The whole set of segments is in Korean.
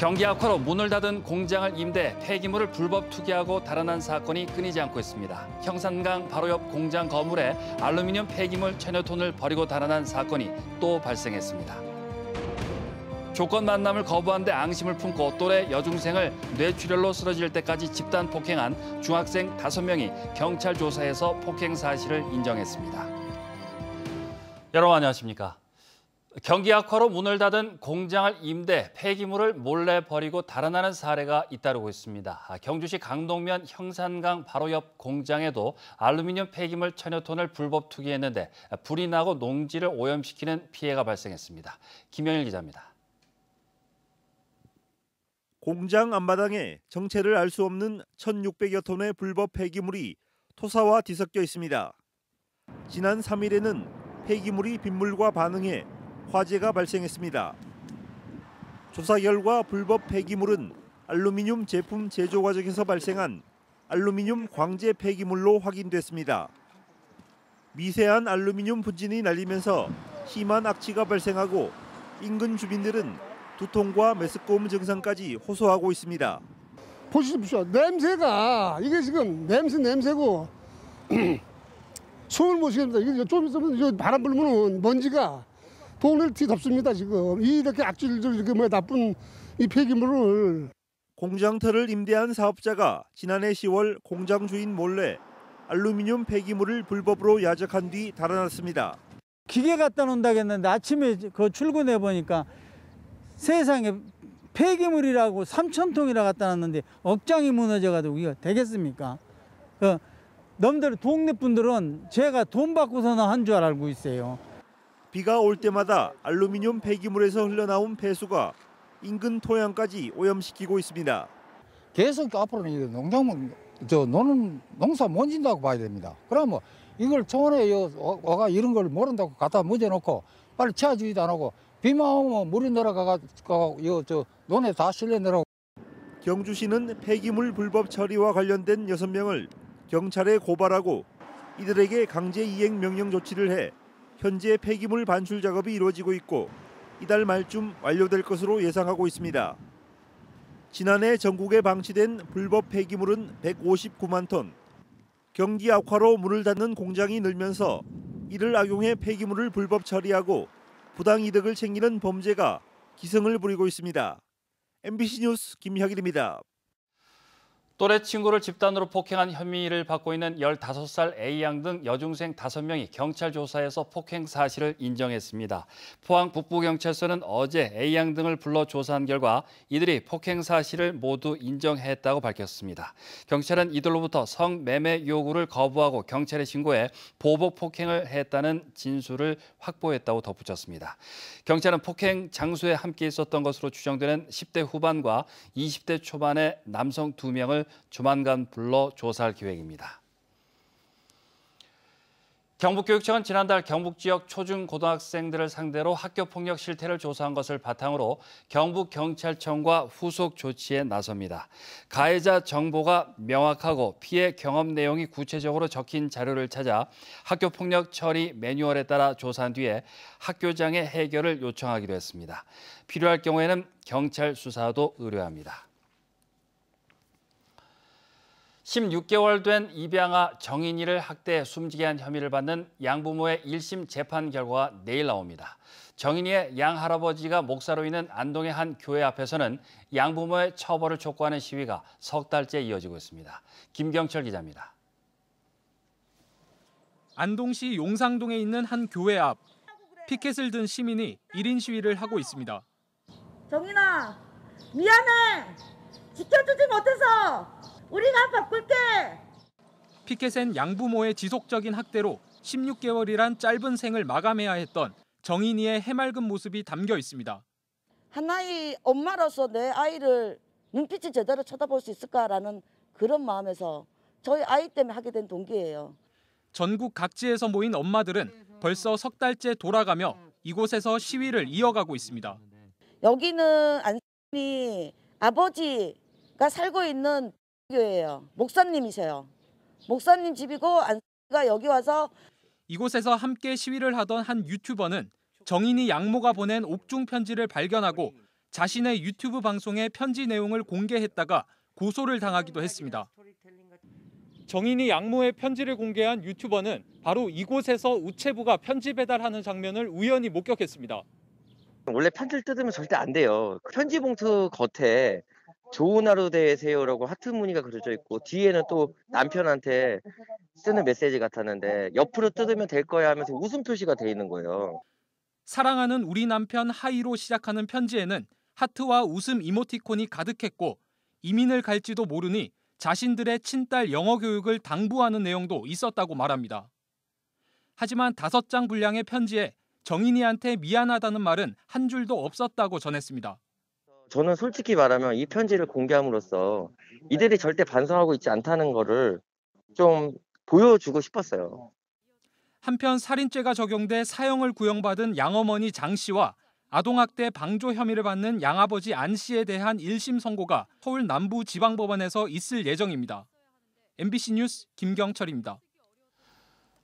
경기 악화로 문을 닫은 공장을 임대 폐기물을 불법 투기하고 달아난 사건이 끊이지 않고 있습니다. 형산강 바로 옆 공장 건물에 알루미늄 폐기물 천여 톤을 버리고 달아난 사건이 또 발생했습니다. 조건 만남을 거부한 데 앙심을 품고 또래 여중생을 뇌출혈로 쓰러질 때까지 집단 폭행한 중학생 5명이 경찰 조사에서 폭행 사실을 인정했습니다. 여러분 안녕하십니까? 경기 악화로 문을 닫은 공장을 임대 폐기물을 몰래 버리고 달아나는 사례가 잇따르고 있습니다. 경주시 강동면 형산강 바로 옆 공장에도 알루미늄 폐기물 천여 톤을 불법 투기했는데 불이 나고 농지를 오염시키는 피해가 발생했습니다. 김영일 기자입니다. 공장 앞마당에 정체를 알 수 없는 1,600여 톤의 불법 폐기물이 토사와 뒤섞여 있습니다. 지난 3일에는 폐기물이 빗물과 반응해 화재가 발생했습니다. 조사 결과 불법 폐기물은 알루미늄 제품 제조 과정에서 발생한 알루미늄 광재 폐기물로 확인됐습니다. 미세한 알루미늄 분진이 날리면서 심한 악취가 발생하고 인근 주민들은 두통과 메스꺼움 증상까지 호소하고 있습니다. 보십시오. 냄새가 이게 지금 냄새고 숨을 못 쉬겠습니다. 이게 좀 있으면 바람 불면 먼지가 동네를 뒤덮습니다. 지금 이렇게 악질적이게 나쁜 이 폐기물을. 공장터를 임대한 사업자가 지난해 10월 공장 주인 몰래 알루미늄 폐기물을 불법으로 야적한 뒤 달아났습니다. 기계 갖다 놓는다고 했는데 아침에 그 출근해 보니까 세상에 폐기물이라고 3,000통이나 갖다 놨는데 억장이 무너져가지고 이거 되겠습니까? 놈들 동네 분들은 제가 돈 받고서는 한 줄 알고 있어요. 비가 올 때마다 알루미늄 폐기물에서 흘러나온 폐수가 인근 토양까지 오염시키고 있습니다. 계속 앞으로는 농작물 노는 농사 못 진다고 봐야 됩니다. 그러면 이걸 초원에 와가 이런 걸 모른다고 갖다 묻어놓고 빨리 채워주지도 안 하고 비만 오면 물이 내려가고 논에 다 실려 내려가고. 경주시는 폐기물 불법 처리와 관련된 6명을 경찰에 고발하고 이들에게 강제 이행 명령 조치를 해 현재 폐기물 반출 작업이 이루어지고 있고 이달 말쯤 완료될 것으로 예상하고 있습니다. 지난해 전국에 방치된 불법 폐기물은 159만 톤. 경기 악화로 문을 닫는 공장이 늘면서 이를 악용해 폐기물을 불법 처리하고 부당 이득을 챙기는 범죄가 기승을 부리고 있습니다. MBC 뉴스 김혁일입니다. 또래 친구를 집단으로 폭행한 혐의를 받고 있는 15살 A양 등 여중생 5명이 경찰 조사에서 폭행 사실을 인정했습니다. 포항 북부경찰서는 어제 A양 등을 불러 조사한 결과 이들이 폭행 사실을 모두 인정했다고 밝혔습니다. 경찰은 이들로부터 성매매 요구를 거부하고 경찰에 신고해 보복 폭행을 했다는 진술을 확보했다고 덧붙였습니다. 경찰은 폭행 장소에 함께 있었던 것으로 추정되는 10대 후반과 20대 초반의 남성 2명을 조만간 불러 조사할 계획입니다. 경북교육청은 지난달 경북 지역 초중고등학생들을 상대로 학교폭력 실태를 조사한 것을 바탕으로 경북경찰청과 후속 조치에 나섭니다. 가해자 정보가 명확하고 피해 경험 내용이 구체적으로 적힌 자료를 찾아 학교폭력 처리 매뉴얼에 따라 조사한 뒤에 학교장의 해결을 요청하기로 했습니다. 필요할 경우에는 경찰 수사도 의뢰합니다. 16개월 된 입양아 정인이를 학대해 숨지게 한 혐의를 받는 양부모의 1심 재판 결과가 내일 나옵니다. 정인이의 양할아버지가 목사로 있는 안동의 한 교회 앞에서는 양부모의 처벌을 촉구하는 시위가 석 달째 이어지고 있습니다. 김경철 기자입니다. 안동시 용상동에 있는 한 교회 앞, 피켓을 든 시민이 1인 시위를 하고 있습니다. 정인아, 미안해. 지켜주지 못해서. 우리가 바꿀게. 피켓엔 양부모의 지속적인 학대로 16개월이란 짧은 생을 마감해야 했던 정인이의 해맑은 모습이 담겨 있습니다. 하나의 엄마로서 내 아이를 눈빛이 제대로 쳐다볼 수 있을까라는 그런 마음에서 저희 아이 때문에 하게 된 동기예요. 전국 각지에서 모인 엄마들은 벌써 석 달째 돌아가며 이곳에서 시위를 이어가고 있습니다. 여기는 안이 아버지가 살고 있는 교회예요. 목사님이세요. 목사님 집이고 안가 여기 와서 이곳에서 함께 시위를 하던 한 유튜버는 정인이 양모가 보낸 옥중 편지를 발견하고 자신의 유튜브 방송에 편지 내용을 공개했다가 고소를 당하기도 했습니다. 정인이 양모의 편지를 공개한 유튜버는 바로 이곳에서 우체부가 편지 배달하는 장면을 우연히 목격했습니다. 원래 편지를 뜯으면 절대 안 돼요. 편지 봉투 겉에 좋은 하루 되세요라고 하트 무늬가 그려져 있고 뒤에는 또 남편한테 쓰는 메시지 같았는데 옆으로 뜯으면 될 거야 하면서 웃음 표시가 돼 있는 거예요. 사랑하는 우리 남편 하이로 시작하는 편지에는 하트와 웃음 이모티콘이 가득했고 이민을 갈지도 모르니 자신들의 친딸 영어 교육을 당부하는 내용도 있었다고 말합니다. 하지만 5장 분량의 편지에 정인이한테 미안하다는 말은 한 줄도 없었다고 전했습니다. 저는 솔직히 말하면 이 편지를 공개함으로써 이들이 절대 반성하고 있지 않다는 거를 좀 보여주고 싶었어요. 한편 살인죄가 적용돼 사형을 구형받은 양어머니 장 씨와 아동학대 방조 혐의를 받는 양아버지 안 씨에 대한 1심 선고가 서울 남부지방법원에서 있을 예정입니다. MBC 뉴스 김경철입니다.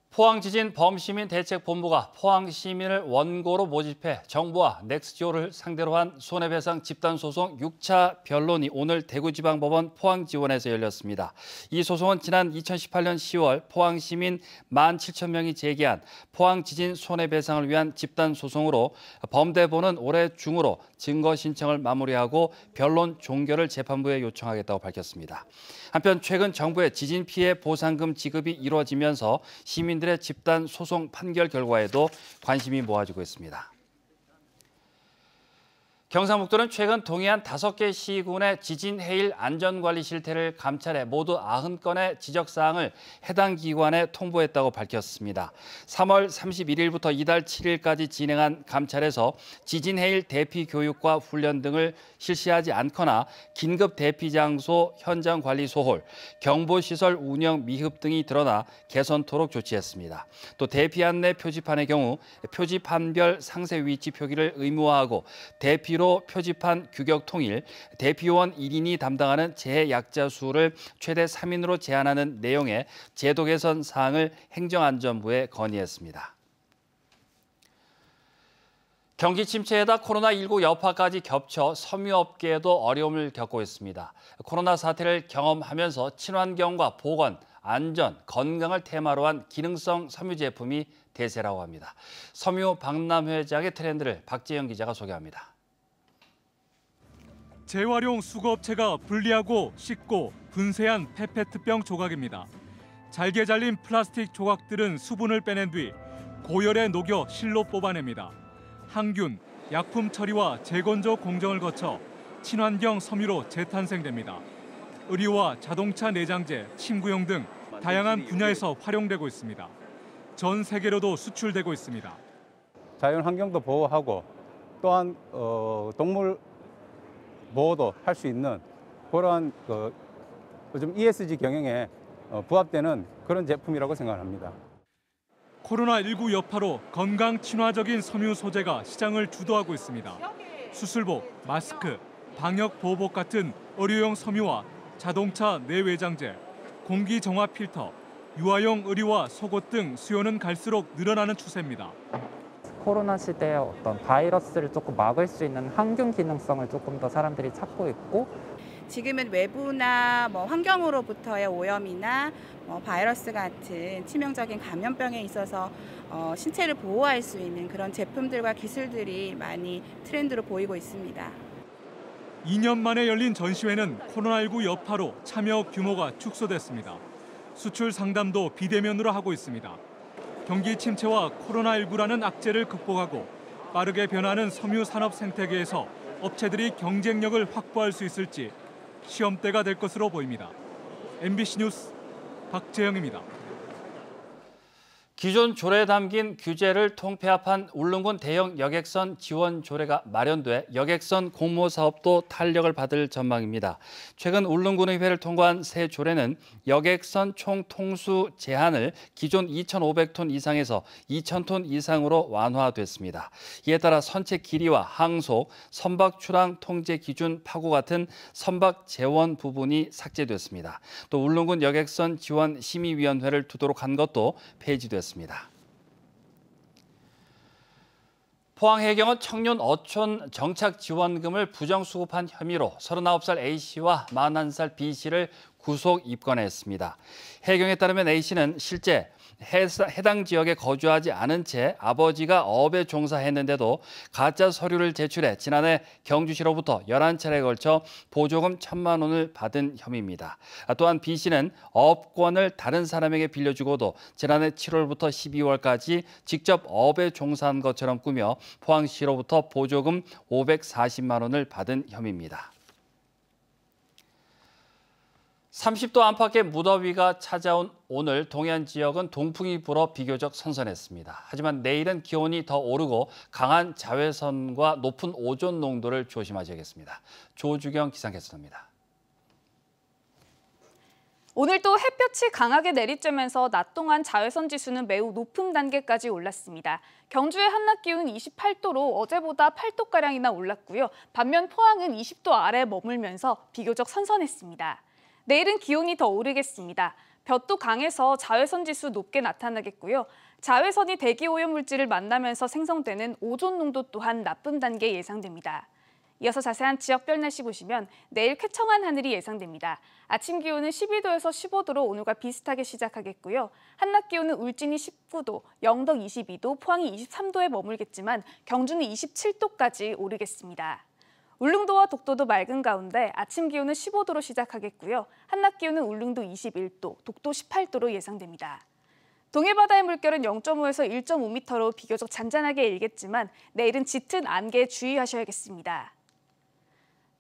포항지진범시민대책본부가 포항시민을 원고로 모집해 정부와 넥스지오를 상대로 한 손해배상 집단소송 6차 변론이 오늘 대구지방법원 포항지원에서 열렸습니다. 이 소송은 지난 2018년 10월 포항시민 17,000명이 제기한 포항지진 손해배상을 위한 집단소송으로 범대본은 올해 중으로 증거 신청을 마무리하고 변론 종결을 재판부에 요청하겠다고 밝혔습니다. 한편 최근 정부의 지진 피해 보상금 지급이 이루어지면서 시민들의 집단 소송 판결 결과에도 관심이 모아지고 있습니다. 경상북도는 최근 동해안 5개 시군의 지진 해일 안전관리 실태를 감찰해 모두 90건의 지적사항을 해당 기관에 통보했다고 밝혔습니다. 3월 31일부터 이달 7일까지 진행한 감찰에서 지진 해일 대피 교육과 훈련 등을 실시하지 않거나 긴급 대피 장소 현장 관리 소홀, 경보시설 운영 미흡 등이 드러나 개선토록 조치했습니다. 또 대피 안내 표지판의 경우 표지판별 상세 위치 표기를 의무화하고 대피로 표지판 규격 통일, 대피요원 1인이 담당하는 재해 약자 수를 최대 3인으로 제한하는 내용의 제도 개선 사항을 행정안전부에 건의했습니다. 경기 침체에다 코로나19 여파까지 겹쳐 섬유업계에도 어려움을 겪고 있습니다. 코로나 사태를 경험하면서 친환경과 보건, 안전, 건강을 테마로 한 기능성 섬유 제품이 대세라고 합니다. 섬유 박람회장의 트렌드를 박재영 기자가 소개합니다. 재활용 수거업체가 분리하고 씻고 분쇄한 페페트병 조각입니다. 잘게 잘린 플라스틱 조각들은 수분을 빼낸 뒤 고열에 녹여 실로 뽑아냅니다. 항균, 약품 처리와 재건조 공정을 거쳐 친환경 섬유로 재탄생됩니다. 의류와 자동차 내장재, 침구용 등 다양한 분야에서 활용되고 있습니다. 전 세계로도 수출되고 있습니다. 자연 환경도 보호하고 또한 동물 보호도 할 수 있는 그러한 요즘 ESG 경영에 부합되는 그런 제품이라고 생각합니다. 코로나19 여파로 건강 친화적인 섬유 소재가 시장을 주도하고 있습니다. 수술복, 마스크, 방역 보호복 같은 의료용 섬유와 자동차 내외장재, 공기 정화 필터, 유아용 의류와 속옷 등 수요는 갈수록 늘어나는 추세입니다. 코로나 시대에 어떤 바이러스를 조금 막을 수 있는 항균 기능성을 조금 더 사람들이 찾고 있고, 지금은 외부나 환경으로부터의 오염이나 바이러스 같은 치명적인 감염병에 있어서 신체를 보호할 수 있는 그런 제품들과 기술들이 많이 트렌드로 보이고 있습니다. 2년 만에 열린 전시회는 코로나19 여파로 참여 규모가 축소됐습니다. 수출 상담도 비대면으로 하고 있습니다. 경기 침체와 코로나19라는 악재를 극복하고 빠르게 변하는 섬유 산업 생태계에서 업체들이 경쟁력을 확보할 수 있을지 시험대가 될 것으로 보입니다. MBC 뉴스 박재영입니다. 기존 조례에 담긴 규제를 통폐합한 울릉군 대형 여객선 지원 조례가 마련돼 여객선 공모 사업도 탄력을 받을 전망입니다. 최근 울릉군의회를 통과한 새 조례는 여객선 총 통수 제한을 기존 2,500톤 이상에서 2,000톤 이상으로 완화됐습니다. 이에 따라 선체 길이와 항속, 선박 출항 통제 기준 파고 같은 선박 재원 부분이 삭제됐습니다. 또 울릉군 여객선 지원 심의위원회를 두도록 한 것도 폐지됐습니다. 포항해경은 청년 어촌 정착 지원금을 부정수급한 혐의로 39살 A씨와 41살 B씨를 구속 입건했습니다. 해경에 따르면 A씨는 실제 해당 지역에 거주하지 않은 채 아버지가 업에 종사했는데도 가짜 서류를 제출해 지난해 경주시로부터 11차례에 걸쳐 보조금 1,000만 원을 받은 혐의입니다. 또한 B씨는 업권을 다른 사람에게 빌려주고도 지난해 7월부터 12월까지 직접 업에 종사한 것처럼 꾸며 포항시로부터 보조금 540만 원을 받은 혐의입니다. 30도 안팎의 무더위가 찾아온 오늘 동해안 지역은 동풍이 불어 비교적 선선했습니다. 하지만 내일은 기온이 더 오르고 강한 자외선과 높은 오존 농도를 조심하셔야겠습니다. 조주경 기상캐스터입니다. 오늘 또 햇볕이 강하게 내리쬐면서 낮 동안 자외선 지수는 매우 높은 단계까지 올랐습니다. 경주의 한낮 기온은 28도로 어제보다 8도가량이나 올랐고요. 반면 포항은 20도 아래 머물면서 비교적 선선했습니다. 내일은 기온이 더 오르겠습니다. 볕도 강해서 자외선 지수 높게 나타나겠고요. 자외선이 대기 오염 물질을 만나면서 생성되는 오존 농도 또한 나쁨 단계 예상됩니다. 이어서 자세한 지역별 날씨 보시면 내일 쾌청한 하늘이 예상됩니다. 아침 기온은 12도에서 15도로 오늘과 비슷하게 시작하겠고요. 한낮 기온은 울진이 19도, 영덕 22도, 포항이 23도에 머물겠지만 경주는 27도까지 오르겠습니다. 울릉도와 독도도 맑은 가운데 아침 기온은 15도로 시작하겠고요. 한낮 기온은 울릉도 21도, 독도 18도로 예상됩니다. 동해바다의 물결은 0.5에서 1.5m로 비교적 잔잔하게 일겠지만 내일은 짙은 안개에 주의하셔야겠습니다.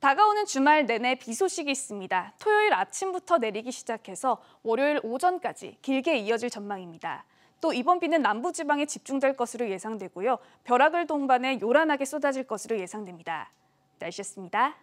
다가오는 주말 내내 비 소식이 있습니다. 토요일 아침부터 내리기 시작해서 월요일 오전까지 길게 이어질 전망입니다. 또 이번 비는 남부지방에 집중될 것으로 예상되고요. 벼락을 동반해 요란하게 쏟아질 것으로 예상됩니다. 날씨였습니다.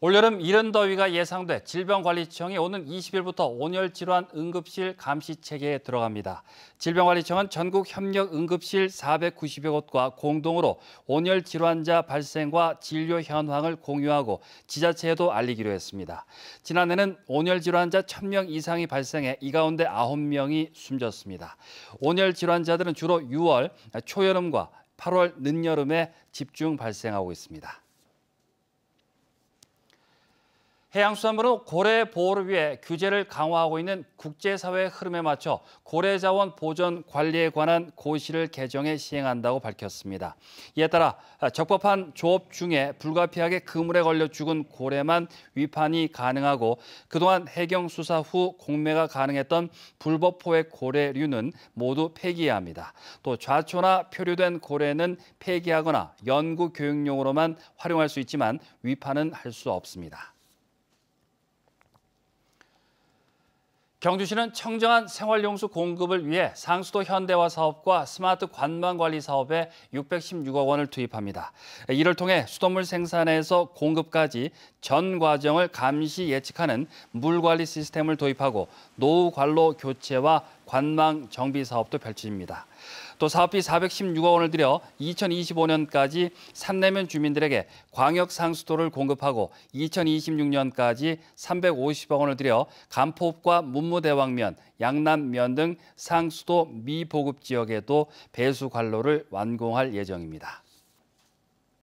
올여름 이른 더위가 예상돼 질병관리청이 오는 20일부터 온열질환 응급실 감시 체계에 들어갑니다. 질병관리청은 전국 협력 응급실 490여 곳과 공동으로 온열질환자 발생과 진료 현황을 공유하고 지자체에도 알리기로 했습니다. 지난해는 온열질환자 1,000명 이상이 발생해 이 가운데 9명이 숨졌습니다. 온열질환자들은 주로 6월 초여름과 8월 늦여름에 집중 발생하고 있습니다. 해양수산부는 고래 보호를 위해 규제를 강화하고 있는 국제사회의 흐름에 맞춰 고래자원 보존 관리에 관한 고시를 개정해 시행한다고 밝혔습니다. 이에 따라 적법한 조업 중에 불가피하게 그물에 걸려 죽은 고래만 위판이 가능하고 그동안 해경 수사 후 공매가 가능했던 불법 포획 고래류는 모두 폐기해야 합니다. 또 좌초나 표류된 고래는 폐기하거나 연구 교육용으로만 활용할 수 있지만 위판은 할 수 없습니다. 경주시는 청정한 생활용수 공급을 위해 상수도 현대화 사업과 스마트 관광관리 사업에 616억 원을 투입합니다. 이를 통해 수돗물 생산에서 공급까지 전 과정을 감시 예측하는 물관리 시스템을 도입하고 노후 관로 교체와 관망 정비 사업도 펼쳐집니다. 또 사업비 416억 원을 들여 2025년까지 산내면 주민들에게 광역 상수도를 공급하고 2026년까지 350억 원을 들여 간포읍과 문무대왕면, 양남면 등 상수도 미보급 지역에도 배수 관로를 완공할 예정입니다.